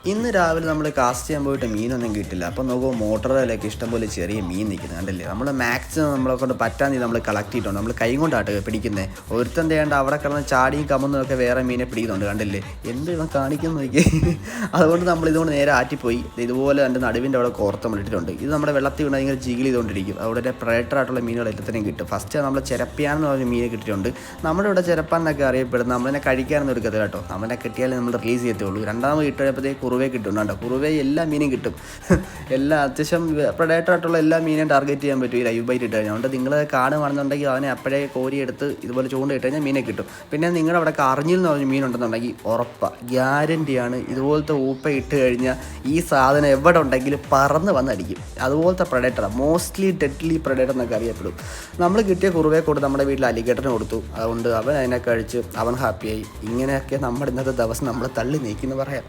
ഇന്ന് രാവിലെ നമ്മൾ കാസ്റ്റ് ചെയ്യാൻ പോയിട്ട് മീനൊന്നും കിട്ടില്ല. അപ്പോൾ നോക്കുമ്പോൾ മോട്ടറിലൊക്കെ ഇഷ്ടംപോലെ ചെറിയ മീൻ നിൽക്കുന്നത് കണ്ടല്ലേ. നമ്മൾ മാക്സിമം നമ്മളെ കൊണ്ട് പറ്റാൻ നമ്മൾ കളക്ട് ചെയ്തിട്ടുണ്ട്. നമ്മൾ കൈ കൊണ്ടാട്ട് പിടിക്കുന്നത്. ഒരുത്തൻ തേണ്ട അവിടെ കിടന്ന് ചാടിയും കമന്നും ഒക്കെ വേറെ മീനെ പിടിക്കുന്നുണ്ട് കണ്ടല്ലേ. എന്ത് ഇവൻ കാണിക്കുന്നു നോക്കി. അതുകൊണ്ട് നമ്മൾ ഇതുകൊണ്ട് നേരെ ആറ്റിപ്പോയി ഇതുപോലെ എൻ്റെ നടുവിൻ്റെ അവിടെ കോർത്തം ഇട്ടിട്ടുണ്ട്. ഇത് നമ്മുടെ വെള്ളത്തിൽ വീണ് ഇങ്ങനെ ജിഗിൽ ചെയ്തുകൊണ്ടിരിക്കും. അവിടെ പ്രേറ്ററായിട്ടുള്ള മീനുകൾ എല്ലാത്തിനും കിട്ടും. ഫസ്റ്റ് നമ്മൾ ചിരപ്പിയാനെന്ന് പറഞ്ഞ മീനെ കിട്ടിയിട്ടുണ്ട്. നമ്മുടെ ഇവിടെ ചിരപ്പാൻ എന്നൊക്കെ അറിയപ്പെടുന്നത്. നമ്മളതിനെ കഴിക്കാനൊന്നും എടുക്കത്തില്ല കേട്ടോ. നമ്മളെ കിട്ടിയാലേ നമ്മൾ റിലീസ് ചെയ്യത്തുള്ളൂ. രണ്ടാമത് കിട്ടുമ്പോഴത്തേക്ക് കുറുവേ കിട്ടും കേട്ടോ. കുറുവേ എല്ലാ മീനും കിട്ടും. എല്ലാ അത്യാവശ്യം പ്രഡേറ്ററായിട്ടുള്ള എല്ലാ മീനും ടാർഗറ്റ് ചെയ്യാൻ പറ്റും ഈ ലൈവ് ബൈറ്റ് ഇട്ട് കഴിഞ്ഞാൽ. അതുകൊണ്ട് നിങ്ങൾ കാണുകയാണെന്നുണ്ടെങ്കിൽ അവനെ അപ്പോഴേ കോരിയെടുത്ത് ഇതുപോലെ ചൂണ്ട ഇട്ട് കഴിഞ്ഞാൽ മീനെ കിട്ടും. പിന്നെ നിങ്ങളുടെ അവിടെ കറിഞ്ഞിൽ എന്ന് പറഞ്ഞ മീനുണ്ടെന്നുണ്ടെങ്കിൽ ഉറപ്പാണ്, ഗ്യാരൻറ്റിയാണ്. ഇതുപോലത്തെ ഊപ്പ ഇട്ട് കഴിഞ്ഞാൽ ഈ സാധനം എവിടെ ഉണ്ടെങ്കിലും പറന്ന് വന്നടിക്കും. അതുപോലത്തെ പ്രഡേറ്ററാണ്, മോസ്റ്റ്ലി ഡെഡ്ലി പ്രഡേറ്റർ എന്നൊക്കെ അറിയപ്പെടും. നമ്മൾ കിട്ടിയ കുറുവേ കൊടുത്ത് നമ്മുടെ വീട്ടിൽ അലിഗേറ്ററിന് കൊടുത്തു. അതുകൊണ്ട് അവൻ അതിനെ കഴിച്ച് അവൻ ഹാപ്പിയായി. ഇങ്ങനെയൊക്കെ നമ്മുടെ ഇന്നത്തെ ദിവസം നമ്മൾ തള്ളി നീക്കിയെന്ന് പറയാം.